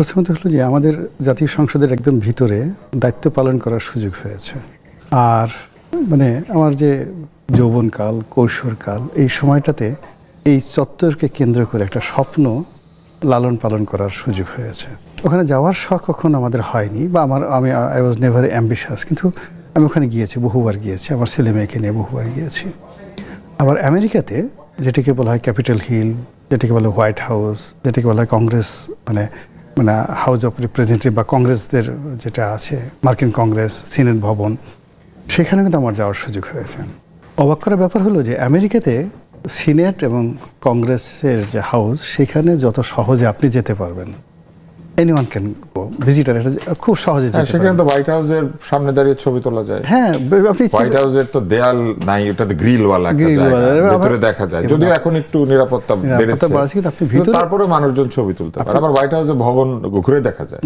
প্রথমত হলো যে আমাদের জাতীয় সংসদের একদম ভিতরে দায়িত্ব পালন করার সুযোগ হয়েছে। আর মানে আমার যে যৌবনকাল, কৈশোরকাল, এই সময়টাতে এই চত্বরকে কেন্দ্র করে একটা স্বপ্ন লালন পালন করার সুযোগ হয়েছে। ওখানে যাওয়ার শখ কখনো আমাদের হয়নি, বা আমি আই ওয়াজ নেভার অ্যাম্বিশাস, কিন্তু আমি ওখানে গিয়েছি, বহুবার গিয়েছি, আমার ছেলে মেয়েকে নিয়ে বহুবার গিয়েছি। আবার আমেরিকাতে যেটাকে বলা হয় ক্যাপিটাল হিল, যেটাকে বলা হয় হোয়াইট হাউস, যেটাকে বলা হয় কংগ্রেস, মানে মানে হাউস অফ রিপ্রেজেন্টেটিভ বা কংগ্রেসদের যেটা আছে, মার্কিন কংগ্রেস, সিনেট ভবন, সেখানে কিন্তু আমার যাওয়ার সুযোগ হয়েছে। অবাক করার ব্যাপার হলো যে আমেরিকাতে সিনেট এবং কংগ্রেসের যে হাউস, সেখানে যত সহজে আপনি যেতে পারবেন, এনিওয়ান ক্যান গো, ভিজিটার, এটা খুব সহজে যেতে পারবেন। সেখানে তো হোয়াইট হাউসের সামনে দাঁড়িয়ে ছবি তোলা যায়। হ্যাঁ, আপনি হোয়াইট হাউসের তো দেয়াল নাই, ওটাতে গ্রিলওয়ালা একটা জায়গা, ভিতরে দেখা যায়, যদিও এখন একটু নিরাপত্তা বেড়েছে, কিন্তু আপনি ভিতরে তারপরে মানুষজন ছবি তুলতে পারে। আবার হোয়াইট হাউসের ভবন ঘুরে দেখা যায়,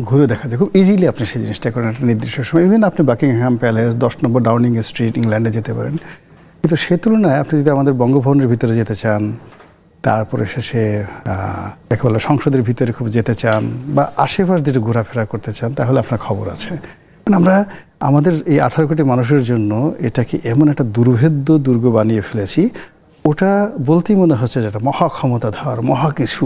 খুব ইজিলি আপনি সেই জিনিসটা করেন একটা নির্দিষ্ট সময়। ইভেন আপনি বাকিংহাম প্যালেস, 10 নম্বর ডাউনিং স্ট্রিট, ইংল্যান্ডে যেতে পারেন। কিন্তু সে তুলনায় আপনি যদি আমাদের বঙ্গভবনের ভিতরে যেতে চান, তারপরে শেষে একেবারে সংসদের ভিতরে খুব যেতে চান, বা আশেপাশ দিয়ে ঘোরাফেরা করতে চান, তাহলে আপনার খবর আছে। মানে আমরা আমাদের এই 18 কোটি মানুষের জন্য এটাকে এমন একটা দুর্ভেদ্য দুর্গ বানিয়ে ফেলেছি, ওটা বলতেই মনে হচ্ছে যেটা মহা ক্ষমতাধর, মহা কিছু।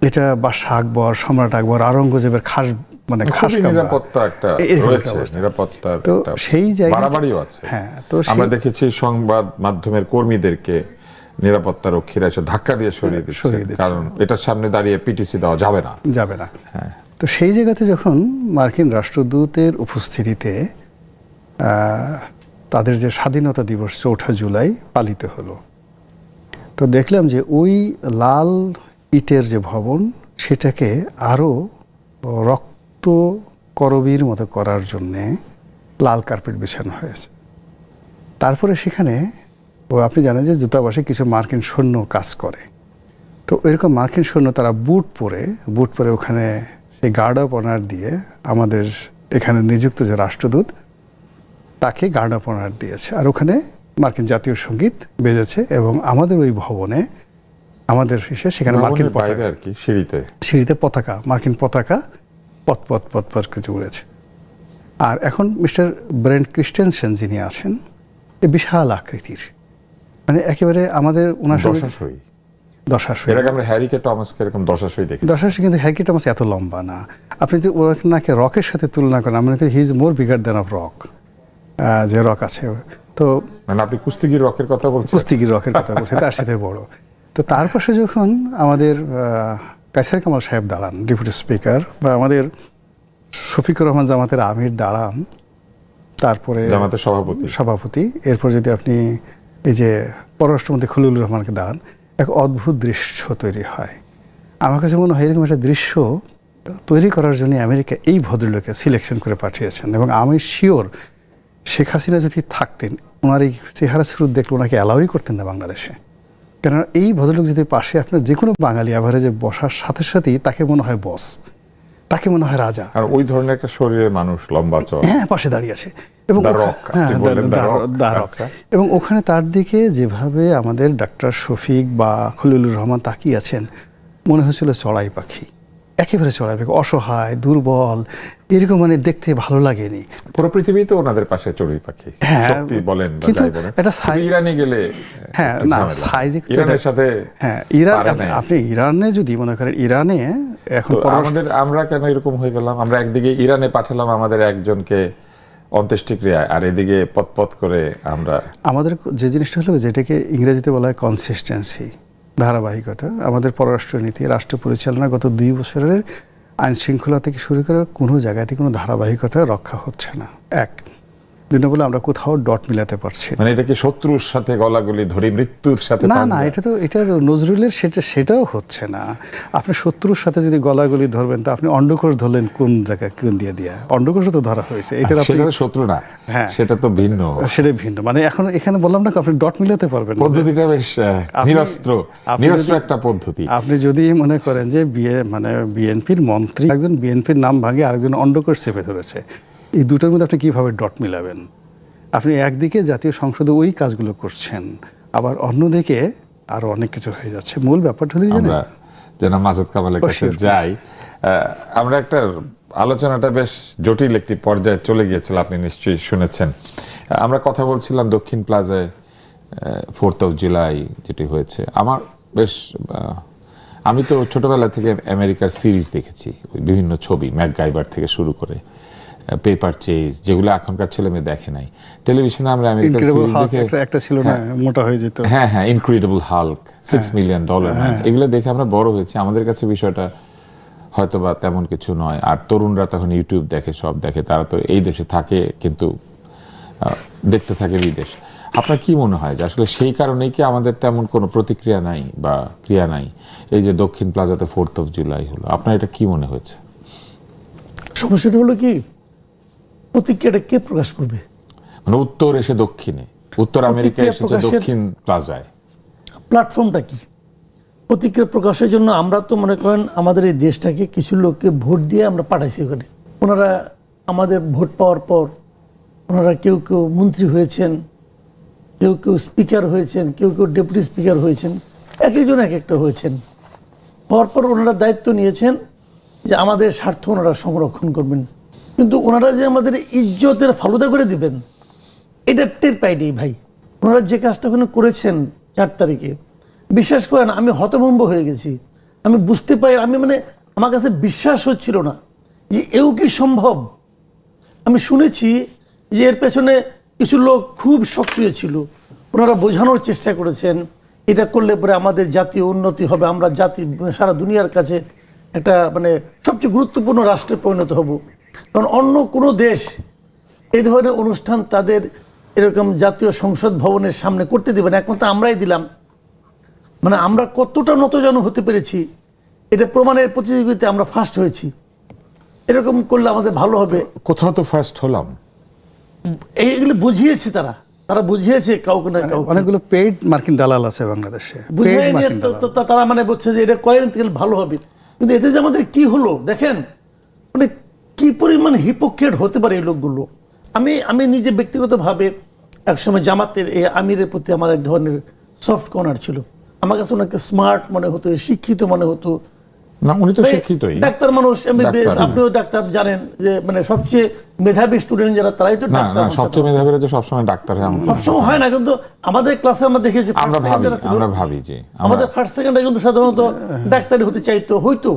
এটা বাদশাহ আকবর, সম্রাট আকবর, আওরঙ্গজেবের খাস, মানে খাস নিরাপত্তা একটা রয়েছে, নিরাপত্তার তো সেই জায়গা বাড়াবাড়িও আছে। হ্যাঁ, তো আমরা দেখেছি সংবাদ মাধ্যমের কর্মীদেরকে নিরাপত্তা রক্ষীরা এসে ধাক্কা দিয়ে সরিয়ে দিচ্ছে, কারণ এটার সামনে দাঁড়িয়ে পিটিসি দেওয়া যাবে না। হ্যাঁ, তো সেই জায়গাতে যখন মার্কিন রাষ্ট্রদূতের উপস্থিতিতে তাদের যে স্বাধীনতা দিবস 4 জুলাই পালিত হলো, তো দেখলাম যে ওই লাল ইটের যে ভবন, সেটাকে আরও রক্ত করবীর মতো করার জন্যে লাল কার্পেট বিছানো হয়েছে। তারপরে সেখানে আপনি জানেন যে দূতাবাসে কিছু মার্কিন সৈন্য কাজ করে, তো এরকম মার্কিন সৈন্য তারা বুট পরে ওখানে সেই গার্ড অফ অনার দিয়ে আমাদের এখানে নিযুক্ত যে রাষ্ট্রদূত, তাকে গার্ড অফ অনার দিয়েছে। আর ওখানে মার্কিন জাতীয় সঙ্গীত বেজেছে, এবং আমাদের ওই ভবনে আমাদের সেখানে মার্কিন পতাকা, আর কি সিঁড়িতে পতাকা, মার্কিন পতাকা পথ কিছু উড়েছে। আর এখন মিস্টার ব্রেন্ট ক্রিস্টেনসেন যিনি আছেন, এ বিশাল আকৃতির, মানে একেবারে আমাদের ওনার দশাশয়ী। আমরা হ্যারিকে টমাসকে এরকম দশাশয়ী দেখি। কিন্তু হ্যারি টমাস এত লম্বা না। আপনি যদি ওনাকে রকের সাথে তুলনা করেন, আমি মনে করি he is more bigger than of rock, যে রক আছে। তো মানে আপনি কুস্তিগির রকের কথা বলছেন? কুস্তিগির রকের কথা বলছি, তার সাথে বড়। তো তার পাশে যখন আমাদের কায়সার কামাল সাহেব দাঁড়ান, ডেপুটি স্পিকার, বা আমাদের শফিকুর রহমান জামাতের আমির দাঁড়ান, তারপরে জামাতের সভাপতি, এরপর যদি আপনি এই যে পররাষ্ট্রমন্ত্রী খলিলুর রহমানকে দাঁড়ান, এক অদ্ভুত দৃশ্য তৈরি হয়। আমার কাছে মনে হয় এরকম একটা দৃশ্য তৈরি করার জন্য আমেরিকা এই ভদ্রলোকে সিলেকশন করে পাঠিয়েছেন। এবং আমি শিওর শেখ হাসিনা যদি থাকতেন, ওনার এই চেহারা স্রোত দেখলে ওনাকে অ্যালাউই করতেন না বাংলাদেশে। কেননা এই ভদ্রলোক যদি পাশে আপনার যে কোনো বাঙালি অ্যাভারেজে বসার সাথে সাথেই তাকে মনে হয় বস, তাকে মনে হয় রাজা। আর ওই ধরনের একটা শরীরের মানুষ, লম্বা চওড়া, হ্যাঁ, পাশে দাঁড়িয়ে আছে, এবং হ্যাঁ, এবং ওখানে তার দিকে যেভাবে আমাদের ডাক্তার শফিক বা খলিলুর রহমান তাকিয়ে আছেন, মনে হয়েছিল চড়াই পাখি, একেবারে চড়াই পাখি, অসহায়, দুর্বল, এরকম, মানে দেখতে ভালো লাগেনি। পুরো পৃথিবী তো ওনাদের পাশে চড়ুই পাখি, সত্যি বলেন বা যাই বলেন। ইরানে গেলে, হ্যাঁ, না সাইজ, ইরানের সাথে, হ্যাঁ, আপনি ইরানে যদি মনে করেন, ইরানে এখন আমরা কেন এরকম হয়ে গেলাম? আমরা একদিকে ইরানে পাঠালাম আমাদের একজনকে অন্ত্যেষ্টিক্রিয়ায়, আর এদিকে পথ করে আমাদের যে জিনিসটা হলো, যেটাকে ইংরেজিতে বলা হয় কনসিস্টেন্সি, ধারাবাহিকতা। আমাদের পররাষ্ট্রনীতি, রাষ্ট্র পরিচালনা গত 2 বছরের আইন শৃঙ্খলা থেকে শুরু করে কোনো জায়গাতে কোনো ধারাবাহিকতা রক্ষা হচ্ছে না। 1 2 নম্বরে আমরা কোথাও ডট মিলাতে পারছি না। মানে এটা কি শত্রুর সাথে গলাগলি ধরে মৃত্যুর সাথে? না, এটা নজরুলের, সেটাও হচ্ছে না। আপনি শত্রুর সাথে যদি গলাগলি ধরবেন, তা আপনি অন্ডকোষ ধরলেন কোন জায়গায়, কোন দিয়ে অন্ডকোষ তো ধরা হয়েছে, এটা শত্রু না। হ্যাঁ, সেটা তো ভিন্ন, সেটা ভিন্ন। মানে এখন এখানে বললাম না, আপনি ডট মিলাতে পারবেন না। পদ্ধতিটা বেশ নিরস্ত্র একটা পদ্ধতি। আপনি যদি মনে করেন যে বিএনপির মন্ত্রী একজন বিএনপির নাম ভাঙে আরেকজন অন্ডকোষ চেপে ধরেছে, এই দুটোর মধ্যে আপনি কিভাবে ডট মিলাবেন? আপনি একদিকে জাতীয় সংসদে ওই কাজগুলো করছেন, আবার অন্যদিকে আরো অনেক কিছু হয়ে যাচ্ছে। মূল ব্যাপারটা হলো, আমরা যেন মাজেদ কামালের কাছে যাই, আমরা একটা আলোচনাটা বেশ জটিল একটি পর্যায়ে চলে গিয়েছিল, আপনি নিশ্চয়ই শুনেছেন। আমরা কথা বলছিলাম দক্ষিণ প্লাজায় 4th of July যেটি হয়েছে। আমার বেশ আমি তো ছোটবেলা থেকে আমেরিকার সিরিজ দেখেছি, ওই বিভিন্ন ছবি, ম্যাকগাইভার থেকে শুরু করে পেপার চেজ, যেগুলো এখনকার ছেলে মেয়ে দেখে নাই। টেলিভিশনে আমরা আমেরিকার সিরিজ দেখে, একটা ছিল না, মোটা হয়ে যেত, হ্যাঁ হ্যাঁ, ইনক্রেডিবল হাল্ক, $6 million ম্যান, এগুলো দেখে আমরা বড় হয়েছি। আমাদের কাছে বিষয়টা হয়তোবা তেমন কিছু নয়। আর তরুণরা তখন ইউটিউব দেখে, সব দেখে, তারা তো এই দেশে থাকে কিন্তু দেখতে থাকে বিদেশ। আপনার কি মনে হয় যে আসলে সেই কারণেই কি আমাদের তেমন কোনো প্রতিক্রিয়া নাই বা ক্রিয়া নাই? এই যে দক্ষিণ প্লাজাতে 4th of July হলো, আপনার এটা কি মনে হয়েছে? সমস্যাটা হলো কি, প্রতিক্রিয়াটা কে প্রকাশ করবে? মানে উত্তর এসে দক্ষিণে, উত্তর আমেরিকা এসেছে দক্ষিণ প্লাজায়, প্ল্যাটফর্মটা কি? প্রতিক্রিয়া প্রকাশের জন্য আমরা তো মনে করেন আমাদের এই দেশটাকে কিছু লোককে ভোট দিয়ে আমরা পাঠাইছি ওখানে। ওনারা আমাদের ভোট পাওয়ার পর ওনারা কেউ কেউ মন্ত্রী হয়েছেন, কেউ কেউ স্পিকার হয়েছেন, কেউ কেউ ডেপুটি স্পিকার হয়েছেন, এক একজন এক একটা হয়েছেন। হওয়ার পর ওনারা দায়িত্ব নিয়েছেন যে আমাদের স্বার্থ ওনারা সংরক্ষণ করবেন। কিন্তু ওনারা যে আমাদের ইজ্জতের ফালুদা করে দিবেন, এটা টের পাইনি ভাই। ওনারা যে কাজটা ওখানে করেছেন 4 তারিখে, বিশ্বাস করেন আমি হতভম্ব হয়ে গেছি। আমি বুঝতে পারি, আমার কাছে বিশ্বাস হচ্ছিল না যে এও কি সম্ভব। আমি শুনেছি যে এর পেছনে কিছু লোক খুব সক্রিয় ছিল, ওনারা বোঝানোর চেষ্টা করেছেন এটা করলে পরে আমাদের জাতীয় উন্নতি হবে, আমরা জাতি সারা দুনিয়ার কাছে একটা সবচেয়ে গুরুত্বপূর্ণ রাষ্ট্রে পরিণত হব। কারণ অন্য কোনো দেশ এই ধরনের অনুষ্ঠান তাদের এরকম জাতীয় সংসদ ভবনের সামনে করতে দেবে না, একমাত্র আমরাই দিলাম। আমরা কতটা নতজানু হতে পেরেছি এটা প্রমাণের প্রতিযোগিতায় আমরা ফার্স্ট হয়েছি। এরকম করলে আমাদের ভালো হবে। কোথাও তো ফার্স্ট হলাম। এইগুলো বুঝিয়েছে তারা বুঝিয়েছে কাউকে না কাউকে। অনেকগুলো পেইড মার্কিন দালাল আছে বাংলাদেশে, বুঝিয়ে নিয়ে তারা বলছে যে এটা করেন তাহলে ভালো হবে। কিন্তু এতে যে আমাদের কি হলো দেখেন, কি পরিমাণ হিপোক্রেট হতে পারে এই লোকগুলো। আমি নিজে ব্যক্তিগতভাবে একসময় জামাতের এই আমিরের প্রতি আমার এক ধরনের সফট কর্নার ছিল। আমার কাছে ওনাকে স্মার্ট মনে হতো, শিক্ষিত মনে হতো। না, উনি তো শিক্ষিতই, ডাক্তার মানুষ, আপনিও ডাক্তার জানেন যে সবচেয়ে মেধাবী স্টুডেন্ট যারা তারাই তো ডাক্তার। সবচেয়ে মেধাবীরা তো সবসময় ডাক্তার হয়, সবসময় হয় না। কিন্তু আমাদের ক্লাসে আমরা দেখেছি আমরা ভাবি যে আমাদের ফার্স্ট সেকেন্ডে কিন্তু সাধারণত ডাক্তারি হতে চাইতো, হয়তো,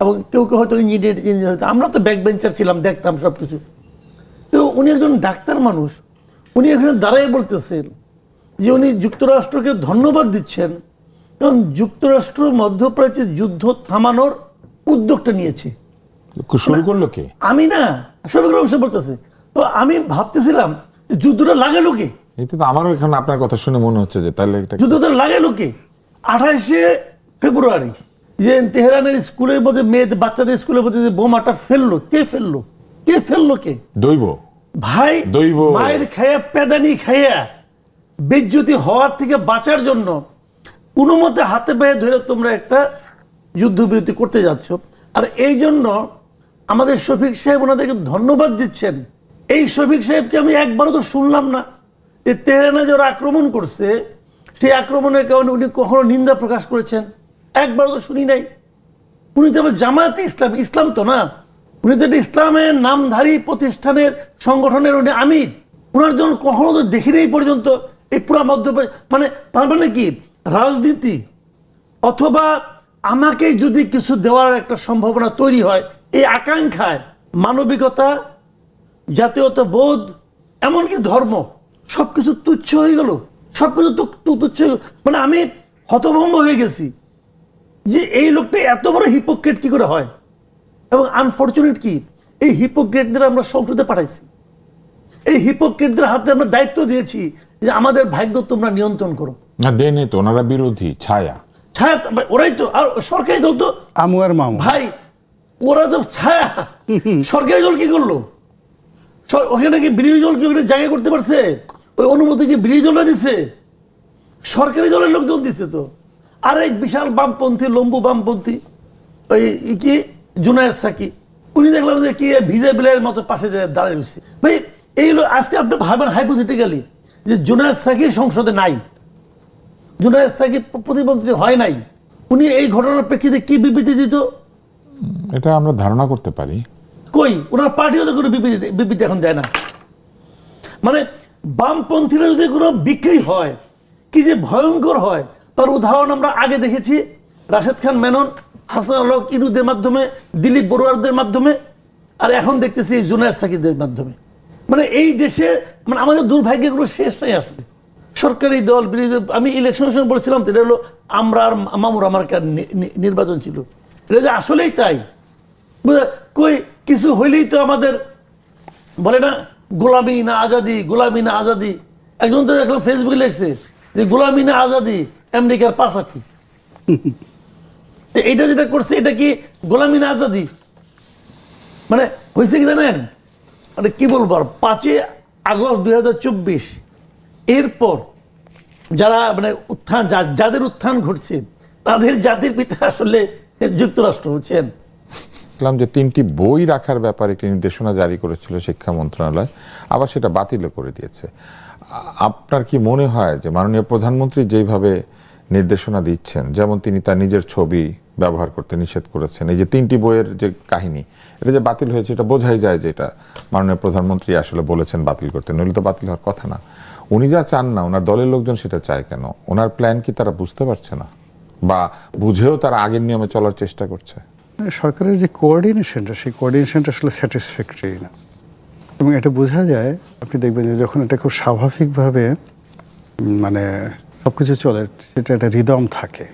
এবং কেউ কেউ হয়তো ইঞ্জিনিয়ার হতো। আমরা তো ব্যাক বেঞ্চার ছিলাম, দেখতাম সবকিছু। তো উনি একজন ডাক্তার মানুষ, উনি এখানে দাঁড়াই বলতেছেন যে উনি যুক্তরাষ্ট্রকে ধন্যবাদ দিচ্ছেন কারণ যুক্তরাষ্ট্র মধ্যপ্রাচ্যের যুদ্ধ থামানোর উদ্যোগটা নিয়েছে। শুরু করলো কে? আমি না, শফিকুল রহমান বলতেছে। তো আমি ভাবতেছিলাম যে যুদ্ধটা লাগালো কে? এটা তো আমারও এখানে আপনার কথা শুনে মনে হচ্ছে যে তাহলে যুদ্ধটা লাগালো কে? 28শে ফেব্রুয়ারি যে তেহরানের স্কুলের মধ্যে বাচ্চাদের স্কুলের মধ্যে যে বোমাটা ফেললো, কে ফেললো? কে দৈব ভাই, দৈব মায়ের খাইয়া পেদানি খাইয়া বেজ্জতি হওয়ার থেকে বাঁচার জন্য কোনো মতে হাতে পায়ে ধরে তোমরা একটা যুদ্ধবিরতি করতে যাচ্ছ। আর এই জন্য আমাদের শফিক সাহেব ওনাদেরকে ধন্যবাদ দিচ্ছেন। এই শফিক সাহেবকে আমি একবারও তো শুনলাম না যে তেহরানে যারা আক্রমণ করছে সেই আক্রমণের কারণে উনি কখনো নিন্দা প্রকাশ করেছেন, একবারও তো শুনি নাই। উনি তো আবার জামায়াতে ইসলাম তো না, উনি তো একটা ইসলামের নামধারী প্রতিষ্ঠানের সংগঠনের উনি আমির। ওনার জন্য কখনো তো দেখিনি এই পর্যন্ত এই পুরা মধ্যপ্রাচ্য। তার মানে কি রাজনীতি অথবা আমাকে যদি কিছু দেওয়ার একটা সম্ভাবনা তৈরি হয়, এই আকাঙ্ক্ষায় মানবিকতা, জাতীয়তা বোধ, এমনকি ধর্ম সবকিছু তুচ্ছ হয়ে গেল, সবকিছু তুচ্ছ হয়ে গেল। আমি হতভম্ব হয়ে গেছি যে এই লোকটা এত বড় হিপোক্রেট কি করে হয়। এবং আনফর্চুনেট কি, এই হিপোক্রেটদের আমরা সংসদে পাঠাইছি, এই হিপোক্রেটদের হাতে আমরা দায়িত্ব দিয়েছি যে আমাদের ভাগ্য তোমরা নিয়ন্ত্রণ করো। না দেনে তো ওনারা বিরোধী ছায়া, ওরাই তো। আর সরকারি দল তো আমু আর মামু ভাই, ওরা তো ছায়া। সরকারি দল কি করলো? ওখানে কি বিরোধী দল কি জায়গা করতে পারছে? ওই অনুমতি কি বিরোধী দলরা দিচ্ছে? সরকারি দলের লোকজন দিচ্ছে তো। আর এক বিশাল বামপন্থী, লম্বু বামপন্থী ওই কি জুনায়েদ সাকি, উনি দেখলাম যে কি ভিজা বিলাইয়ের মতো পাশে দাঁড়িয়ে রয়েছে। ভাই এইগুলো আজকে আপনি ভাবেন হাইপোথেটিক্যালি যে জুনায়েদ সাকি সংসদে নাই, জুনায়েদ সাকি প্রতিমন্ত্রী হয় নাই, উনি এই ঘটনার প্রেক্ষিতে কি বিবৃতি দিত? এটা আমরা ধারণা করতে পারি। কই ওনার পার্টিও তো কোনো বিবৃতি এখন দেয় না। মানে বামপন্থীরা যদি কোনো বিক্রি হয় কি যে ভয়ঙ্কর হয়, তার উদাহরণ আমরা আগে দেখেছি রাশেদ খান মেনন, হাসান আল হক ইনুদের মাধ্যমে, দিলীপ বড়ুয়ারদের মাধ্যমে, আর এখন দেখতেছি জুনায়েদ সাকিদের মাধ্যমে। মানে এই দেশে মানে আমাদের দুর্ভাগ্যের কোনো শেষ নাই আসলে। সরকারি দল বিরোধী, আমি ইলেকশনের সময় বলেছিলাম তো, এটা হলো আমরা আর মামুর আমার নির্বাচন ছিল, এটা যে আসলেই তাই। কই কিছু হইলেই তো আমাদের বলে না গোলামি না আজাদি, গোলামি না আজাদি। একজন তো দেখলাম ফেসবুকে লিখছে যে গোলামি না আজাদি আমেরিকার পাশাটি। এটা যেটা করছে এটা কি গোলামি না আজাদি? মানে হয়েছে কি জানেন, মানে কি বলবো, 5 আগস্ট 2024 এরপর যারা মানে উত্থান, যাদের উত্থান ঘটছে তাদের জাতির পিতা আসলে যুক্তরাষ্ট্র, বুঝছেন। যে 3টি বই রাখার ব্যাপারে একটি নির্দেশনা জারি করেছিল শিক্ষা মন্ত্রণালয়, আবার সেটা বাতিলও করে দিয়েছে। আপনার কি মনে হয় যে মাননীয় প্রধানমন্ত্রী যেভাবে নির্দেশনা দিচ্ছেন, যেমন তিনি তার নিজের ছবি ব্যবহার করতে নিষেধ করেছেন, এই যে 3টি বইয়ের যে কাহিনী, এটা যে বাতিল হয়েছে, এটা বোঝাই যায় যে এটা মাননীয় প্রধানমন্ত্রী আসলে বলেছেন বাতিল করতে, নইলে তো বাতিল হওয়ার কথা না। উনি যা চান না, ওনার দলের লোকজন সেটা চায় কেন? ওনার প্ল্যান কি তারা বুঝতে পারছে না, বা বুঝেও তারা আগের নিয়মে চলার চেষ্টা করছে? সরকারের যে কোঅর্ডিনেশনটা, সেই কোঅর্ডিনেশনটা আসলে স্যাটিসফ্যাক্টরি না। এবং এটা বোঝা যায়, আপনি দেখবেন যে যখন এটা খুব স্বাভাবিকভাবে মানে সব কিছু চলে, সেটা একটা রিদম থাকে।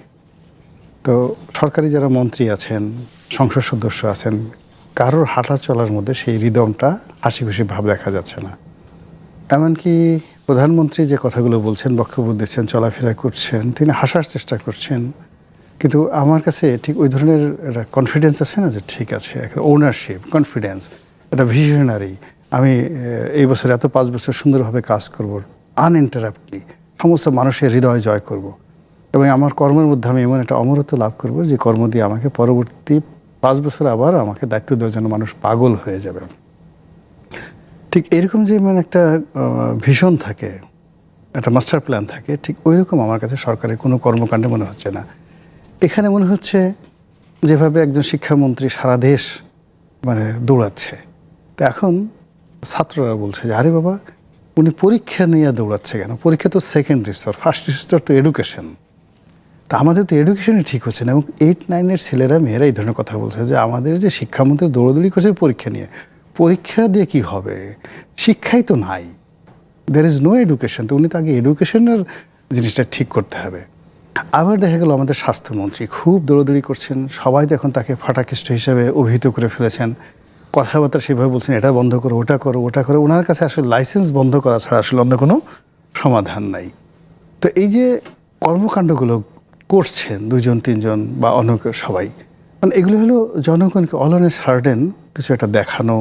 তো সরকারি যারা মন্ত্রী আছেন, সংসদ সদস্য আছেন, কারোর হাঁটা চলার মধ্যে সেই রিদমটা হাসি খুশি ভাব দেখা যাচ্ছে না। এমনকি প্রধানমন্ত্রী যে কথাগুলো বলছেন, বক্তব্য দিচ্ছেন, চলাফেরা করছেন, তিনি হাসার চেষ্টা করছেন, কিন্তু আমার কাছে ঠিক ওই ধরনের একটা কনফিডেন্স আছে না, যে ঠিক আছে, একটা ওনারশিপ, কনফিডেন্স, একটা ভিশনারি, আমি এই বছর 5 বছর সুন্দরভাবে কাজ করব, আনইন্টারাপ্টলি সমস্ত মানুষের হৃদয় জয় করব, এবং আমার কর্মের মধ্যে আমি এমন একটা অমরত্ব লাভ করব যে কর্ম দিয়ে আমাকে পরবর্তী 5 বছর আবার আমাকে দায়িত্ব দেওয়ার জন্য মানুষ পাগল হয়ে যাবে। ঠিক এরকম যে মানে একটা ভীষণ থাকে, একটা মাস্টার প্ল্যান থাকে, ঠিক ওই রকম আমার কাছে সরকারের কোনো কর্মকাণ্ডে মনে হচ্ছে না। এখানে মনে হচ্ছে যেভাবে একজন শিক্ষামন্ত্রী সারা দেশ মানে দৌড়াচ্ছে, তো এখন ছাত্ররা বলছে যে আরে বাবা, উনি পরীক্ষা নিয়ে দৌড়াচ্ছে কেন? পরীক্ষা তো সেকেন্ডারি স্তর, ফার্স্ট স্তর তো এডুকেশন। তা আমাদের তো এডুকেশনই ঠিক হচ্ছে না। এবং 8-9 ছেলেরা মেয়েরা এই ধরনের কথা বলছে যে আমাদের যে শিক্ষামন্ত্রী দৌড়াদৌড়ি করছে পরীক্ষা নিয়ে, পরীক্ষা দিয়ে কি হবে? শিক্ষাই তো নাই, দের ইজ নো এডুকেশন। তো উনি তো আগে এডুকেশনের জিনিসটা ঠিক করতে হবে। আবার দেখা গেল আমাদের স্বাস্থ্যমন্ত্রী খুব দৌড়াদৌড়ি করছেন, সবাই তো এখন তাকে ফাটাকেষ্ট হিসেবে অভিহিত করে ফেলেছেন, কথাবার্তা সেভাবে বলছেন, এটা বন্ধ করো, ওটা করো, ওটা করো। ওনার কাছে আসলে লাইসেন্স বন্ধ করা ছাড়া আসলে অন্য কোনো সমাধান নাই। তো এই যে কর্মকাণ্ডগুলো করছেন 2-3 বা অন্য সবাই, মানে এগুলো হলো জনগণকে অল অন এ সার্টেন কিছু একটা দেখানো,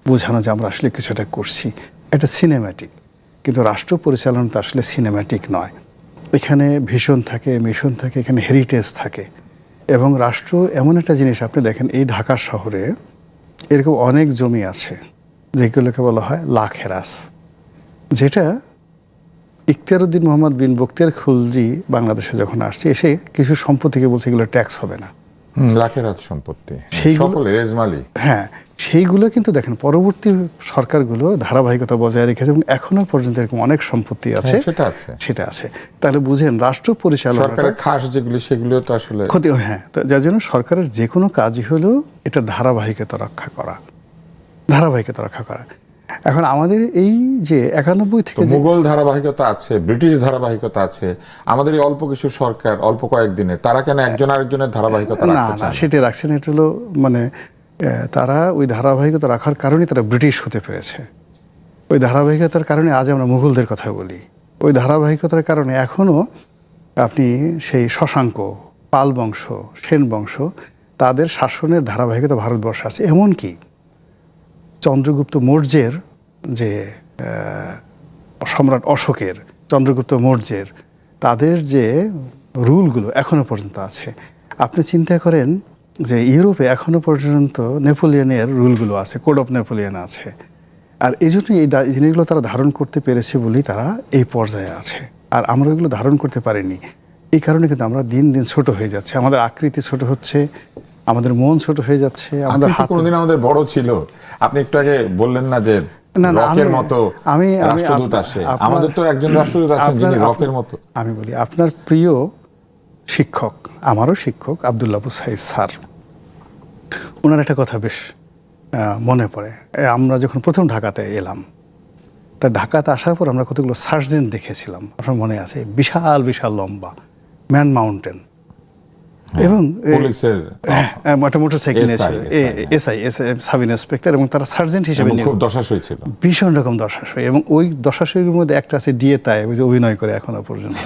বোঝানো যে আমরা আসলে কিছু একটা করছি, একটা সিনেম্যাটিক। কিন্তু রাষ্ট্র পরিচালনা তো আসলে সিনেম্যাটিক নয়। এখানে ভিশন থাকে, মিশন থাকে, এখানে হেরিটেজ থাকে। এবং রাষ্ট্র এমন একটা জিনিস, আপনি দেখেন এই ঢাকা শহরে এরকম অনেক জমি আছে যেগুলোকে বলা হয় লাখেরাস, যেটা ইখতিয়ারউদ্দিন মোহাম্মদ বিন বখতিয়ার খুলজি বাংলাদেশে যখন আসছে, এসে কিছু সম্পত্তিকে বলছে এগুলো ট্যাক্স হবে না, লাখেরাত সম্পত্তি, সেইগুলো সকলের এজমালি। হ্যাঁ, সেইগুলো কিন্তু দেখেন পরবর্তী সরকারগুলো ধারাবাহিকতা বজায় রেখেছে এবং এখনো পর্যন্ত এরকম অনেক সম্পত্তি আছে, সেটা আছে। তাহলে বুঝেন রাষ্ট্র পরিচালনা, সরকারের খাস যেগুলি সেগুলো তো আসলে ক্ষতি। হ্যাঁ, তো যার জন্য সরকারের যে কোনো কাজই হলো এটা ধারাবাহিকতা রক্ষা করা, ধারাবাহিকতা রক্ষা করা। এখন আমাদের এই যে 91 থেকে মুঘল ধারাবাহিকতা আছে, ব্রিটিশ ধারাবাহিকতা আছে, আমাদের এই অল্প কিছু সরকার, অল্প কয়েকদিনে, তারা কেন একজন আরেকজনের ধারাবাহিকতা রাখতে চায় না? সেটা রাখছেন। এটা হলো মানে তারা ওই ধারাবাহিকতা রাখার কারণে তারা ব্রিটিশ হতে পেরেছে। ওই ধারাবাহিকতার কারণে আজ আমরা মুঘলদের কথা বলি। ওই ধারাবাহিকতার কারণে এখনও আপনি সেই শশাঙ্ক, পাল বংশ, সেন বংশ, তাদের শাসনের ধারাবাহিকতা ভারতবর্ষে আছে। এমনকি চন্দ্রগুপ্ত মৌর্যের যে সম্রাট অশোকের, চন্দ্রগুপ্ত মৌর্যের তাদের যে রুলগুলো এখনো পর্যন্ত আছে। আপনি চিন্তা করেন যে ইউরোপে এখনো পর্যন্ত নেপোলিয়নের রুলগুলো আছে, কোড অফ নেপোলিয়ন আছে। আর এই জন্য এই জিনিসগুলো তারা ধারণ করতে পেরেছে বলেই তারা এই পর্যায়ে আছে। আর আমরা এগুলো ধারণ করতে পারিনি। এই কারণে কিন্তু আমরা দিন দিন ছোট হয়ে যাচ্ছে, আমাদের আকৃতি ছোট হচ্ছে, আমাদের মন ছোট হয়ে যাচ্ছে, আমাদের আপনি তো হাত। কোনোদিন আমাদের বড় ছিল, আপনি একটু আগে বললেন না যে না, না, রকের আমি- মতো আমি- রাষ্ট্রদূত আসে, আমাদের তো একজন রাষ্ট্রদূত আছেন যিনি রকের মতো। আমি বলি, আপনার প্রিয় শিক্ষক, আমারও শিক্ষক আব্দুল্লাহ আবু সাইদ স্যার, ওনার একটা কথা বেশ মনে পড়ে। আমরা যখন প্রথম ঢাকাতে এলাম, তা ঢাকাতে আসার পর আমরা কতগুলো সার্জেন্ট দেখেছিলাম, আপনার মনে আছে, বিশাল বিশাল লম্বা ম্যান মাউন্টেন, এবং পুলিশের একটা motorcycle SI, SI sub inspector, এবং তারা সার্জেন্ট হিসেবে এবং নিয়োগ, খুব দশাশয় ছিল। ভীষণ রকম দশাশয়, এবং ওই দশাশয়ের মধ্যে একটা আছে ডিএ তায়েব, ওই যে অভিনয় করে এখনো পর্যন্ত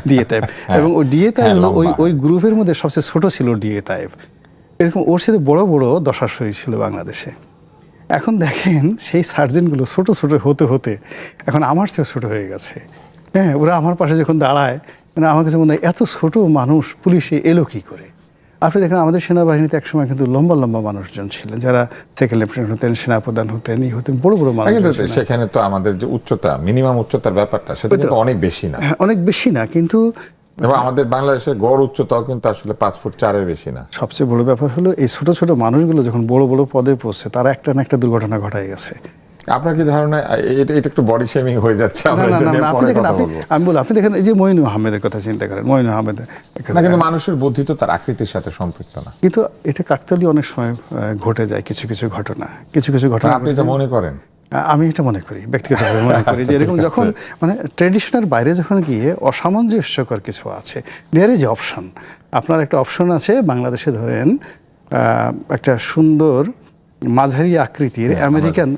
ডিএ তায়েব, এবং ওই ডিএ তায়েব হলো ওই লম্বা। ওই গ্রুপের মধ্যে সবচেয়ে ছোট ছিল ডিএ তায়েব। এরকম ওর সাথে বড় বড় দশাশয় ছিল বাংলাদেশে। এখন দেখেন সেই সার্জেন্টগুলো ছোট ছোট হতে হতে এখন আমার চেয়ে ছোট হয়ে গেছে। হ্যাঁ, ওরা আমার পাশে যখন দাঁড়ায়, মানে আমার কাছে মনে হয় এত ছোট মানুষ পুলিশে এলো কি করে। আপনি দেখেন আমাদের সেনাবাহিনীতে একসময় কিন্তু লম্বা লম্বা মানুষজন ছিলেন, যারা সেকেন্ড লেফটেন্যান্ট হতেন, সেনাপ্রধান হতেন, হতেন, বড় বড় মানুষ। কিন্তু সেখানে তো আমাদের যে উচ্চতা, মিনিমাম উচ্চতার ব্যাপারটা, সেটা কিন্তু অনেক বেশি না, হ্যাঁ, অনেক বেশি না, কিন্তু এবং আমাদের বাংলাদেশের গড় উচ্চতাও কিন্তু আসলে 5 ফুট 4-এর বেশি না। সবচেয়ে বড় ব্যাপার হলো এই ছোট ছোট মানুষগুলো যখন বড় বড় পদে পৌঁছে, তারা একটা না একটা দুর্ঘটনা ঘটায় গেছে। আপনার কি ধারণা এটা একটু বডি শেমিং হয়ে যাচ্ছে? না, আমরা না, এটা না, নিয়ে না, আপনি পরে দেখেন, কথা বলবো। আমি বলি, আপনি দেখেন এই যে মঈনু আহমেদের কথা চিন্তা করেন, মঈনু আহমেদ, না, কিন্তু মানুষের বুদ্ধি তো তার আকৃতির সাথে সম্পৃক্ত না। কিন্তু এটা কাকতালি অনেক সময় ঘটে যায়, কিছু কিছু ঘটনা, কিছু কিছু ঘটনা আপনি তো মনে করেন? আমি এটা মনে করি, ব্যক্তিগতভাবে মনে করি যে এরকম যখন মানে ট্রেডিশনের বাইরে যখন গিয়ে অসামঞ্জস্যকর কিছু আছে, দেয়ার ইজ অপশন। আপনার একটা অপশন আছে বাংলাদেশে, ধরেন একটা সুন্দর মাঝারি আকৃতির আমেরিকান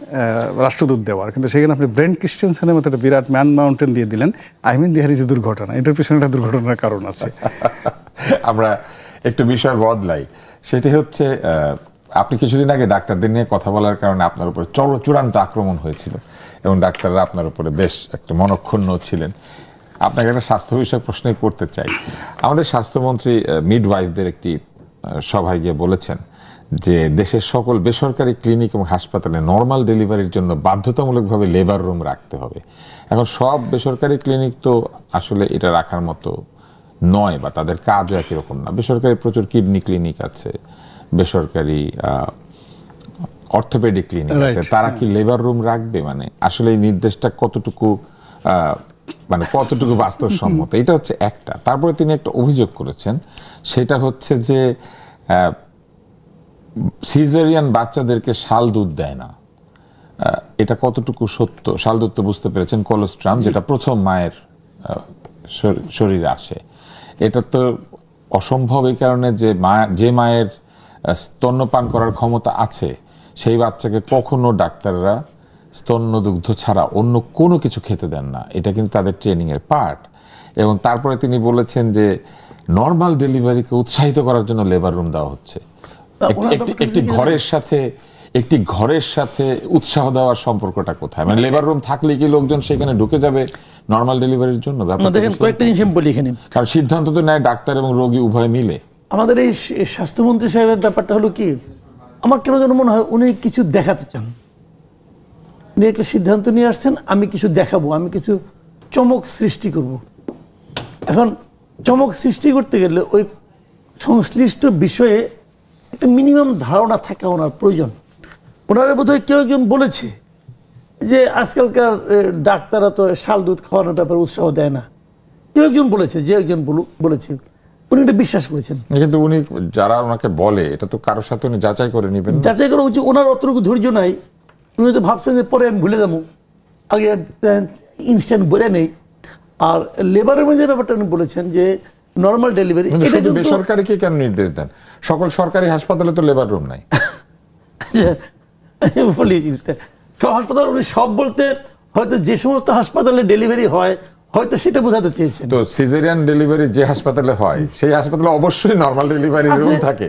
রাষ্ট্রদূত দেওয়ার, কিন্তু সেখানে আপনি ব্রেন্ট ক্রিস্টিয়ানসেনের মতো একটা বিরাট ম্যান মাউন্টেন দিয়ে দিলেন। আই মিন দেয়ার ইজ দুর্ঘটনা, এটার পিছনে একটা দুর্ঘটনার কারণ আছে। আমরা একটু বিষয় বদলাই, সেটি হচ্ছে আপনি কিছুদিন আগে ডাক্তারদের নিয়ে কথা বলার কারণে আপনার উপরে চূড়ান্ত আক্রমণ হয়েছিল, এবং ডাক্তাররা আপনার উপরে বেশ একটা মনক্ষুণ্ণ ছিলেন। আপনাকে একটা স্বাস্থ্য বিষয়ক প্রশ্নই করতে চাই। আমাদের স্বাস্থ্যমন্ত্রী মিডওয়াইফদের একটি সভায় গিয়ে বলেছেন যে দেশের সকল বেসরকারি ক্লিনিক এবং হাসপাতালে নর্মাল ডেলিভারির জন্য বাধ্যতামূলকভাবে লেবার রুম রাখতে হবে। এখন সব বেসরকারি ক্লিনিক তো আসলে এটা রাখার মতো নয়, বা তাদের কাজও একই রকম না। বেসরকারি প্রচুর কিডনি ক্লিনিক আছে, বেসরকারি অর্থোপেডিক ক্লিনিক আছে, তারা কি লেবার রুম রাখবে? মানে আসলে এই নির্দেশটা কতটুকু মানে কতটুকু বাস্তবসম্মত, এটা হচ্ছে একটা। তারপরে তিনি একটা অভিযোগ করেছেন, সেটা হচ্ছে যে সিজারিয়ান বাচ্চাদেরকে শাল দুধ দেয় না। এটা কতটুকু সত্য? শাল দুধ তো বুঝতে পেরেছেন, কোলোস্ট্রাম, যেটা প্রথম মায়ের শরীরে আসে। এটা তো অসম্ভব এই কারণে যে মায়ের স্তন্যপান করার ক্ষমতা আছে, সেই বাচ্চাকে কখনো ডাক্তাররা স্তন্যদুগ্ধ ছাড়া অন্য কোনো কিছু খেতে দেন না। এটা কিন্তু তাদের ট্রেনিং এর পার্ট। এবং তারপরে তিনি বলেছেন যে নর্মাল ডেলিভারিকে উৎসাহিত করার জন্য লেবার রুম দেওয়া হচ্ছে। একটি ঘরের সাথে উৎসাহ দেওয়ার সম্পর্কটা কোথায়? মানে লেবার রুম থাকলে কি লোকজন সেখানে ঢুকে যাবে নর্মাল ডেলিভারির জন্য? দেখেন, কয়েকটা জিনিস আমি বলি এখানে, কারণ সিদ্ধান্ত তো নেয় ডাক্তার এবং রোগী উভয় মিলে। আমাদের এই স্বাস্থ্যমন্ত্রী সাহেবের ব্যাপারটা হলো কি, আমার কেন যেন মনে হয় উনি কিছু দেখাতে চান। উনি একটা সিদ্ধান্ত নিয়ে আসছেন, আমি কিছু দেখাবো, আমি কিছু চমক সৃষ্টি করব। এখন চমক সৃষ্টি করতে গেলে ওই সংশ্লিষ্ট বিষয়ে একটা মিনিমাম ধারণা থাকা ওনার প্রয়োজন। ওনারা বোধহয় কেউ একজন বলেছে যে আজকালকার ডাক্তাররা তো শাল দুধ খাওয়ানোর ব্যাপারে উৎসাহ দেয় না, কেউ একজন বলেছে, যে একজন বলেছে, উনি এটা বিশ্বাস করেছেন। কিন্তু উনি যারা ওনাকে বলে, এটা তো কারোর সাথে উনি যাচাই করে নেবেন। যাচাই করা উচিত। ওনার অতটুকু ধৈর্য নাই, উনি তো ভাবছেন যে পরে আমি ভুলে যাবো, আগে ইনস্ট্যান্ট বলে নেই। আর লেবারের মধ্যে ব্যাপারটা উনি বলেছেন যে নর্মাল ডেলিভারি, শুধু বেসরকারিকে কেন নির্দেশ দেন? সকল সরকারি হাসপাতালে তো লেবার রুম নাই। বলি জিনিসটা, সব হাসপাতাল, উনি সব বলতে হয়তো যে সমস্ত হাসপাতালে ডেলিভারি হয় হয়তো সেটা বোঝাতে চেয়েছেন। তো সিজারিয়ান ডেলিভারি যে হাসপাতালে হয়, সেই হাসপাতালে অবশ্যই নরমাল ডেলিভারি রুম থাকে,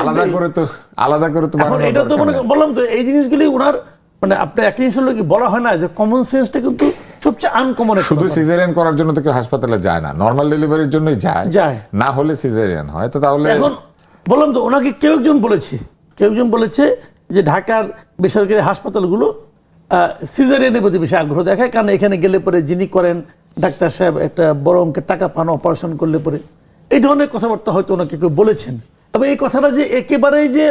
আলাদা করে তো এখন এটা তো মনে বললাম তো, এই জিনিসগুলি ওনার মানে আপনার একটা জিনিস হলো কি, বলা হয় না যে কমন সেন্সটা কিন্তু সবচেয়ে আনকমন। শুধু সিজারিয়ান করার জন্য তো কেউ হাসপাতালে যায় না, নরমাল ডেলিভারির জন্যই যায়, না হলে সিজারিয়ান হয়। তো তাহলে এখন বললাম তো, ওনাকে কেউ একজন বলেছে যে ঢাকার বেসরকারি হাসপাতালগুলো সিজারিয়ানের প্রতি বেশি আগ্রহ দেখায়, কারণ এখানে গেলে পরে যিনি করেন ডাক্তার সাহেব একটা বড় অঙ্কের টাকা পান অপারেশন করলে পরে, এই ধরনের কথাবার্তা হয়তো ওনাকে কেউ বলেছেন। তবে এই কথাটা যে একেবারেই যে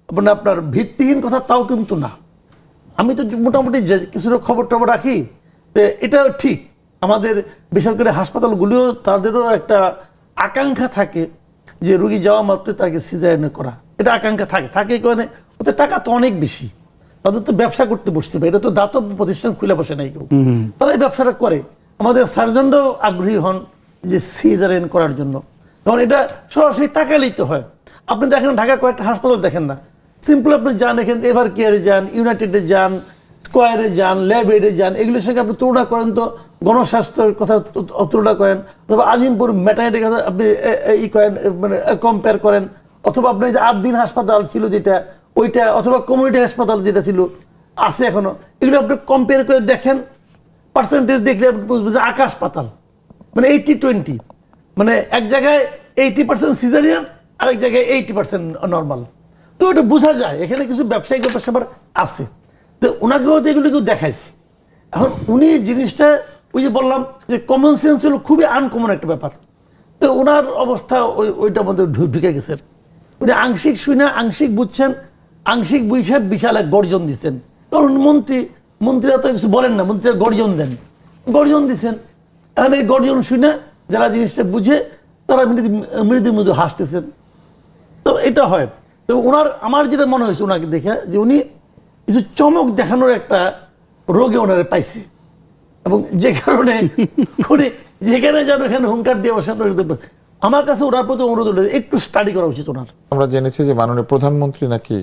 মানে আপনার ভিত্তিহীন কথা তাও কিন্তু না। আমি তো মোটামুটি কিছু খবর টবর রাখি, তো এটাও ঠিক। আমাদের বেসরকারি হাসপাতালগুলিও তাদেরও একটা আকাঙ্ক্ষা থাকে যে রুগী যাওয়া মাত্র তাকে সিজারিয়ান করা, এটা আকাঙ্ক্ষা থাকে কারণে ওদের টাকা তো অনেক বেশি, তাদের তো ব্যবসা করতে বসছে, এটা তো দাতব্য প্রতিষ্ঠান খুলে বসে নাই কেউ, তারা এই ব্যবসাটা করে। আমাদের সার্জনরাও আগ্রহী হন যে সিজারিয়ান করার জন্য, কারণ এটা সরাসরি তাকালেই তো হয়। আপনি দেখেন ঢাকার কয়েকটা হাসপাতাল দেখেন না, সিম্পল আপনি যান এখানে এভার কেয়ারে যান, ইউনাইটেডে যান, স্কোয়ারে যান, ল্যাব এডে যান, এগুলোর সঙ্গে আপনি তুলনা করেন তো, গণস্বাস্থ্যের কথা তুলনা করেন, অথবা আজিমপুর ম্যাটার্নিটির কথা আপনি ই করেন, মানে কম্পেয়ার করেন, অথবা আপনি যে 8 দিন হাসপাতাল ছিল যেটা ওইটা, অথবা কমিউনিটি হাসপাতাল যেটা ছিল আছে এখনো, এগুলো আপনি কম্পেয়ার করে দেখেন, পার্সেন্টেজ দেখলে আপনি বুঝবেন যে আকাশ পাতাল, মানে 80-20, মানে এক জায়গায় 80% সিজারিয়ান, আরেক জায়গায় 80% নর্মাল। তো ওটা বোঝা যায় এখানে কিছু ব্যবসায়িক ব্যাপার আছে। তো ওনাকেও তো এগুলো কেউ দেখাইছে। এখন উনি জিনিসটা ওই যে বললাম যে কমন সেন্স হলো খুবই আনকমন একটা ব্যাপার, তো ওনার অবস্থা ওইটার মধ্যে ঢুকে গেছেন। উনি আংশিক শুনে আংশিক বুঝছেন, আংশিক বুঝে বিশাল এক গর্জন দিচ্ছেন। কারণ মন্ত্রীরা তো কিছু বলেন না, মন্ত্রীরা গর্জন দেন, গর্জন দিচ্ছেন। এখন এই গর্জন শুনে যারা জিনিসটা বুঝে তারা মৃদু মৃদু হাসতেছেন। তো এটা হয়। তো ওনার আমার যেটা মনে হয়েছে ওনাকে দেখে যে উনি কিছু চমক দেখানোর একটা রোগে ওনারে পাইছে, এবং যে কারণে উনি যেখানে যেন এখানে হুঙ্কার দিয়ে বসেন। আমার কাছে ওনার প্রতি অনুরোধ হলো একটু স্টাডি করা উচিত ওনার। আমরা জেনেছি যে মাননীয় প্রধানমন্ত্রী নাকি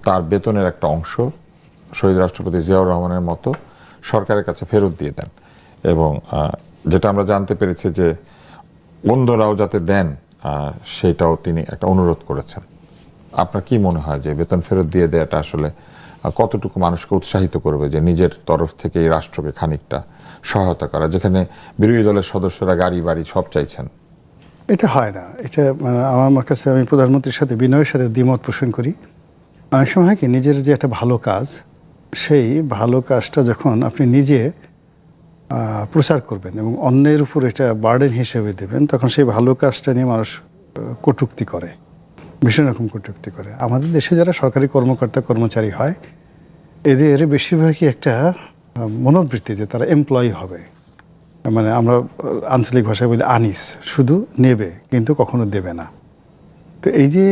তার বেতনের একটা অংশ শহীদ রাষ্ট্রপতি জিয়াউর রহমানের মতো সরকারের কাছে ফেরত দিয়ে দেন, এবং যেটা আমরা জানতে পেরেছি যে অন্যরাও যাতে দেন সেটাও তিনি একটা অনুরোধ করেছেন। আপনার কি মনে হয় যে বেতন ফেরত দিয়ে দেওয়াটা আসলে কতটুকু মানুষকে উৎসাহিত করবে যে নিজের তরফ থেকে এই রাষ্ট্রকে খানিকটা সহায়তা করা, যেখানে বিরোধী দলের সদস্যরা গাড়ি বাড়ি সব চাইছেন? এটা হয় না। এটা আমার কাছে, আমি প্রধানমন্ত্রীর সাথে বিনয়ের সাথে দ্বিমত পোষণ করি। অনেক সময় হয় কি, নিজের যে একটা ভালো কাজ, সেই ভালো কাজটা যখন আপনি নিজে প্রচার করবেন এবং অন্যের উপর এটা বার্ডেন হিসেবে দেবেন, তখন সেই ভালো কাজটা নিয়ে মানুষ কটূক্তি করে, ভীষণ রকম কটূক্তি করে। আমাদের দেশে যারা সরকারি কর্মকর্তা কর্মচারী হয়, এদের বেশিরভাগই একটা মনোবৃত্তি যে তারা এমপ্লয়ি হবে, মানে আমরা আঞ্চলিক ভাষায় বলি আনিস, শুধু নেবে কিন্তু কখনো দেবে না। তো এই যে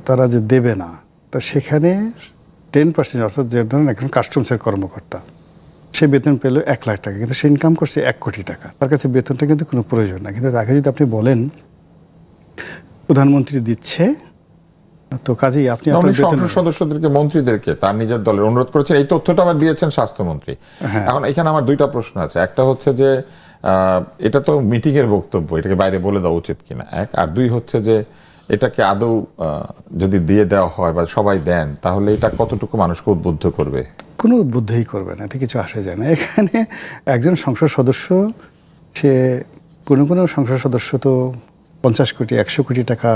তারা যে দেবে না, তা সেখানে 10%, অর্থাৎ যে ধরেন একজন কাস্টমসের কর্মকর্তা, সে বেতন পেল 1 লাখ টাকা, কিন্তু সে ইনকাম করছে 1 কোটি টাকা, তার কাছে বেতনটা কিন্তু কোনো প্রয়োজন না। কিন্তু তাকে যদি আপনি বলেন প্রধানমন্ত্রী দিচ্ছে, তো কাজেই আপনি আপনার বেতন সদস্যদেরকে, মন্ত্রীদেরকে তার নিজের দলের অনুরোধ করেছেন। এই তথ্যটা আবার দিয়েছেন স্বাস্থ্যমন্ত্রী। এখন এখানে আমার 2টা প্রশ্ন আছে। একটা হচ্ছে যে এটা তো মিটিং এর বক্তব্য, এটাকে বাইরে বলে দেওয়া উচিত কিনা, এক। আর 2 হচ্ছে যে এটাকে আদৌ যদি দিয়ে দেওয়া হয় বা সবাই দেন, তাহলে এটা কতটুকু মানুষকে উদ্বুদ্ধ করবে? কোনো উদ্বুদ্ধই করবে না, এতে কিছু আসে যায় না। এখানে একজন সংসদ সদস্য, সে কোনো সংসদ সদস্য তো 50 কোটি 100 কোটি টাকা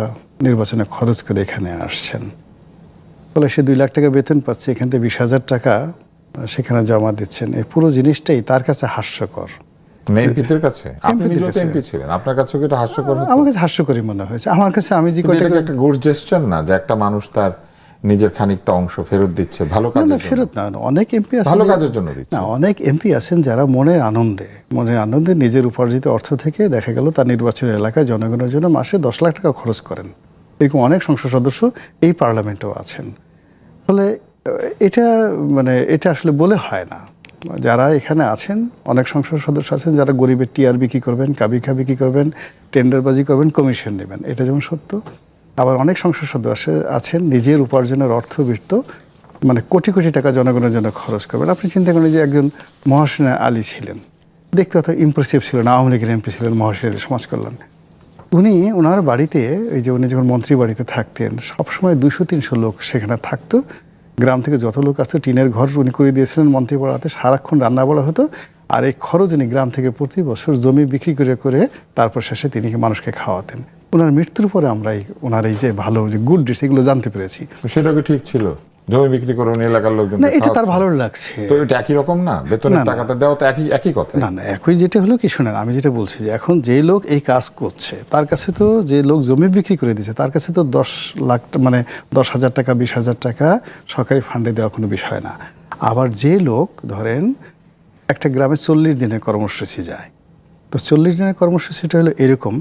নির্বাচনে খরচ করে এখানে আসছেন, ফলে সে 2 লাখ টাকা বেতন পাচ্ছে, এখান থেকে 20,000 টাকা সেখানে জমা দিচ্ছেন। এই পুরো জিনিসটাই তার কাছে হাস্যকর। এমপিদের কাছে, আপনি নিজেও তো এমপি ছিলেন, আপনার কাছে কি এটা হাস্যকর? আমার কাছে হাস্যকরই মনে হয়েছে। আমার কাছে, আমি যে একটা গুড জেস্টার না যে একটা মানুষ তার নিজের খানিকটা অংশ ফেরত দিচ্ছে ভালো কাজের জন্য? ফেরত না, অনেক এমপি আছেন ভালো কাজের জন্য দিচ্ছে না, অনেক এমপি আছেন যারা মনের আনন্দে নিজের উপার্জিত অর্থ থেকে দেখা গেল তার নির্বাচনী এলাকায় জনগণের জন্য মাসে 10 লাখ টাকা খরচ করেন। এরকম অনেক সংসদ সদস্য এই পার্লামেন্টেও আছেন। ফলে এটা আসলে বলে হয় না। যারা এখানে আছেন, অনেক সংসদ সদস্য আছেন যারা গরিবের টিআর বিক্রি করবেন, কাবিখা বিক্রি করবেন, টেন্ডারবাজি করবেন, কমিশন নেবেন, এটা যেমন সত্য। আবার অনেক সংসদ সদস্য আছেন নিজের উপার্জনের অর্থবৃত্ত মানে কোটি কোটি টাকা জনগণের জন্য খরচ করবেন। আপনি চিন্তা করেন যে একজন মহসিন আলী ছিলেন, দেখতে অত ইমপ্রেসিভ ছিলেন, আওয়ামী লীগের এমপি ছিলেন, মহসিন আলী সমাজ কল্যাণ। ওনার বাড়িতে, এই যে উনি যখন মন্ত্রী বাড়িতে থাকতেন, সবসময় 200-300 লোক সেখানে থাকতো। গ্রাম থেকে যত লোক আসতো টিনের ঘর উনি করে দিয়েছিলেন মন্ত্রী পাড়াতে, সারাক্ষণ রান্না বাড়া হতো। আর এই খরচ উনি গ্রাম থেকে প্রতি বছর জমি বিক্রি করে তারপর শেষে তিনি মানুষকে খাওয়াতেন। ওনার মৃত্যুর পরে আমরা ওনার এই যে ভালো যে গুড ডিশ, এগুলো জানতে পেরেছি। সেটা কি ঠিক ছিল? জমি বিক্রি করে উনি এলাকার লোকজন না, এটা তার ভালো লাগছে। তো এটা একই রকম না, বেতনের না, না। টাকাটা দেওয়া তো একই কথা। না না, একই। যেটা হলো কি, শুনেন, আমি যেটা বলছি যে এখন যে লোক এই কাজ করছে তার কাছে তো, যে লোক জমি বিক্রি করে দিচ্ছে তার কাছে তো 10 লাখ, মানে 10,000 টাকা 20,000 টাকা সরকারি ফান্ডে দেওয়া কোনো বিষয় না। আবার যে লোক ধরেন একটা গ্রামে 40 দিনের কর্মসূচি যায়, তো 40 দিনের কর্মসূচিটা হলো এরকম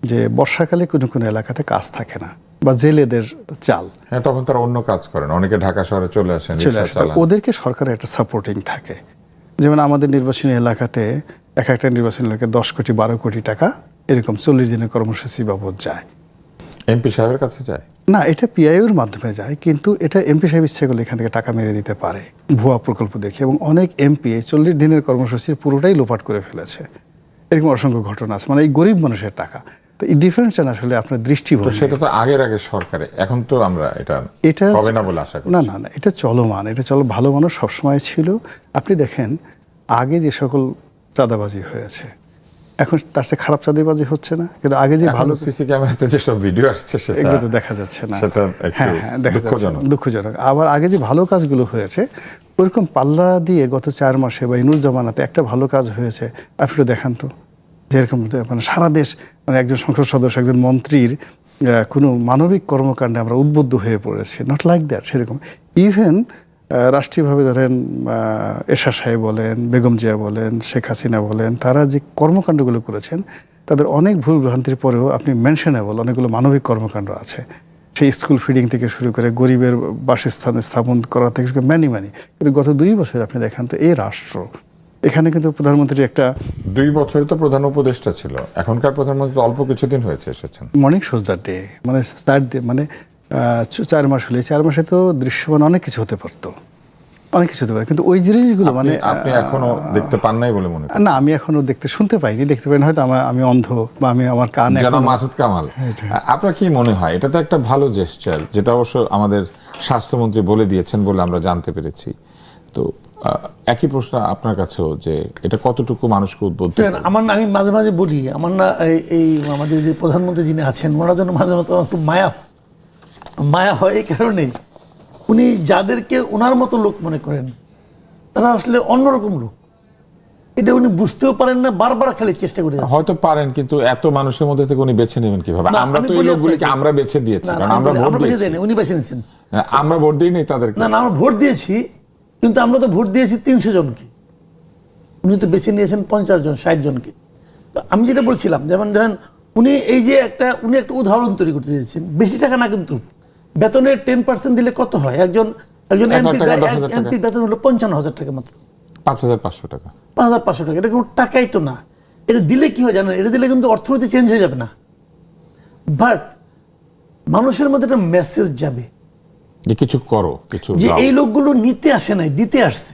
যে বর্ষাকালে কোনো কোনো এলাকাতে কাজ থাকে না, বা জেলেদের চাল, হ্যাঁ, তখন তারা অন্য কাজ করেন, অনেকে ঢাকা শহরে চলে আসেন, চলে রিকশা আসে। চালান। ওদেরকে সরকারের একটা সাপোর্টিং থাকে। যেমন আমাদের নির্বাচনী এলাকাতে একটা নির্বাচনী এলাকায় 10 কোটি 12 কোটি টাকা এরকম 40 দিনের কর্মসূচি বাবদ যায়। এমপি সাহেবের কাছে যায় না, এটা পিআইওর মাধ্যমে যায়, কিন্তু এটা এমপি সাহেব ইচ্ছে করলে এখান থেকে টাকা মেরে দিতে পারে ভুয়া প্রকল্প দেখে, এবং অনেক এমপি 40 দিনের কর্মসূচির পুরোটাই লোপাট করে ফেলেছে। এরকম অসংখ্য ঘটনা আছে, মানে এই গরিব মানুষের টাকা। তো এই ডিফারেন্সটা আসলে আপনার তো দৃষ্টিভঙ্গি। সেটা তো আগে সরকারে, এখন তো আমরা এটা হবে না বলে আশা করি। না না না, এটা চলমান, এটা ভালো মানুষ সবসময় ছিল। আপনি দেখেন আগে যে সকল চাঁদাবাজি হয়েছে, এখন তার চেয়ে খারাপ চাঁদাবাজি হচ্ছে না, কিন্তু আগে যে ভালো সিসি ক্যামেরাতে যেসব ভিডিও আসছে এগুলো তো দেখা যাচ্ছে না। সেটা একটু দেখা যাচ্ছে, দুঃখজনক। দুঃখজনক। আবার আগে যে ভালো কাজগুলো হয়েছে, ওইরকম পাল্লা দিয়ে গত 4 মাসে বা ইনুস জামানাতে একটা ভালো কাজ হয়েছে আপনি তো দেখান তো, যেরকম মানে সারা দেশ, মানে একজন সংসদ সদস্য, একজন মন্ত্রীর কোনো মানবিক কর্মকাণ্ডে আমরা উদ্বুদ্ধ হয়ে পড়েছি, নট লাইক দ্যাট। সেরকম ইভেন রাষ্ট্রীয়ভাবে ধরেন এরশাদ সাহেব বলেন, বেগম জিয়া বলেন, শেখ হাসিনা বলেন, তারা যে কর্মকাণ্ডগুলো করেছেন তাদের অনেক ভুল ভ্রান্তির পরেও আপনি মেনশনেবল অনেকগুলো মানবিক কর্মকাণ্ড আছে। সেই স্কুল ফিডিং থেকে শুরু করে গরিবের বাসস্থান স্থাপন করা থেকে শুরু করে ম্যানি কিন্তু গত 2 বছর আপনি দেখেন তো এই রাষ্ট্র, এখানে কিন্তু প্রধানমন্ত্রী একটা 2 বছরে তো প্রধান উপদেষ্টা ছিল, এখনকার প্রধানমন্ত্রী অল্প কিছুদিন হয়েছে এসেছেন। মর্নিং সোজদার ডে, মানে 4 মাস হলে 4 মাসে তো দৃশ্যমান অনেক কিছু হতে পারতো, অনেক কিছু হতে পারে, কিন্তু ওই জিনিসগুলো মানে আপনি এখনো দেখতে পান নাই বলে মনে করেন? না, আমি এখনো শুনতে পাইনি, দেখতে পাইনি, হয়তো আমি অন্ধ বা আমার কান জনাব মাসুদ কামাল, আপনার কি মনে হয় এটা তো একটা ভালো জেস্টার, যেটা অবশ্য আমাদের স্বাস্থ্যমন্ত্রী বলে দিয়েছেন বলে আমরা জানতে পেরেছি। তো একই প্রশ্ন আপনার কাছেও, যে এটা কতটুকু মানুষকে উদ্বুদ্ধ করে? আমি মাঝে মাঝে বলি, আমার না এই আমাদের যে প্রধানমন্ত্রী যিনি আছেন ওনার জন্য মাঝে মাঝে আমার খুব মায়া হয়। এই কারণে উনি যাদেরকে ওনার মতো লোক মনে করেন তারা আসলে অন্যরকম লোক, এটা উনি বুঝতেও পারেন না, বারবার খালি চেষ্টা করে যাচ্ছেন। হয়তো পারেন, কিন্তু এত মানুষের মধ্যে থেকে উনি বেছে নেবেন কিভাবে? না, আমরা আমি তো এই বলি লোকগুলিকে আপনাকে- আমরা বেছে দিয়েছি, কারণ আমরা ভোট আমরা বেছে দিয়েছি। দেয়নি, উনি বেছে নিয়েছেন। আমরা ভোট দিই নাই তাদেরকে। না, আমরা ভোট দিয়েছি, কিন্তু আমরা তো ভোট দিয়েছি 300 জনকে, উনি তো বেছে নিয়েছেন 50 জন 60 জনকে। তো আমি যেটা বলছিলাম, যেমন ধরেন উনি উনি একটা উদাহরণ তৈরি করতে চেয়েছেন, বেশি টাকা না, কিন্তু বেতনের 10% দিলে কত হয়? একজন 1,000 টাকা, 10,000 টাকা। এমপি বেতন হলো 55,000 টাকা মাত্র, 5,500 টাকা। 5,500 টাকা। এটা কোনো টাকাই তো না। এটা দিলে কি হয় জানেন? এটা দিলে কিন্তু অর্থনীতি চেঞ্জ হয়ে যাবে না, বাট মানুষের মধ্যে একটা মেসেজ যাবে যে কিছু করো, কিছু যে দাও। এই লোকগুলো নিতে আসে নাই, দিতে আসছে।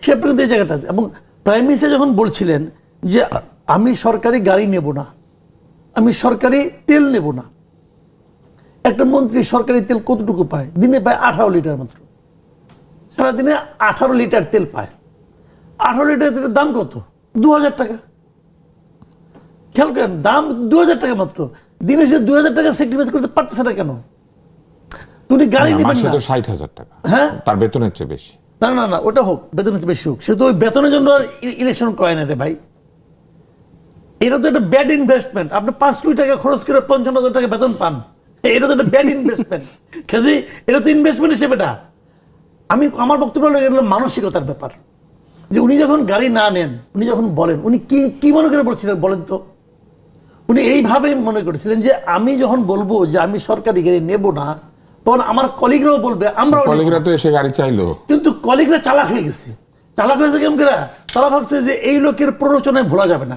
সেটা কিন্তু এই জায়গাটা, এবং প্রাইম মিনিস্টার যখন বলছিলেন যে আমি সরকারি গাড়ি নেব না, আমি সরকারি তেল নেব না, একটা মন্ত্রী সরকারি তেল কতটুকু পায়? দিনে পায় 18 লিটার মাত্র, সারাদিনে 18 লিটার তেল পায়। 18 লিটার তেলের দাম কত? 2,000 টাকা। খেয়াল করেন, দাম 2,000 টাকা মাত্র, দিনে সে 2,000 টাকা স্যাক্রিফাইস করতে পারতেছে না কেন? তুমি গাড়ি না, নেবেন মাসে না, তো 60,000 টাকা, হ্যাঁ, তার বেতনের চেয়ে বেশি। না না না, ওটা হোক, বেতনের চেয়ে বেশি হোক, সে তো ওই বেতনের জন্য ইলেকশন করে না রে ভাই। এটা তো একটা ব্যাড ইনভেস্টমেন্ট। আপনি 5 কোটি টাকা খরচ করে 55,000 টাকা বেতন পান, এটা তো একটা ব্যাড ইনভেস্টমেন্ট। কাজে এটা তো ইনভেস্টমেন্ট হিসেবে না। আমার বক্তব্য হলো এগুলো মানসিকতার ব্যাপার, যে উনি যখন গাড়ি না নেন, উনি যখন বলেন, উনি কি মনে করে বলছিলেন বলেন তো? উনি এইভাবে মনে করেছিলেন যে আমি যখন বলবো যে আমি সরকারি গাড়ি নেব না, তখন আমার কলিগরাও বলবে আমরাও নেব না। কলিগরা তো এসে গাড়ি চাইলো, কিন্তু কলিগরা চালাক হয়ে গেছে। চালাক হয়েছে কেমন করে? তারা ভাবছে যে এই লোকের প্ররোচনায় ভোলা যাবে না।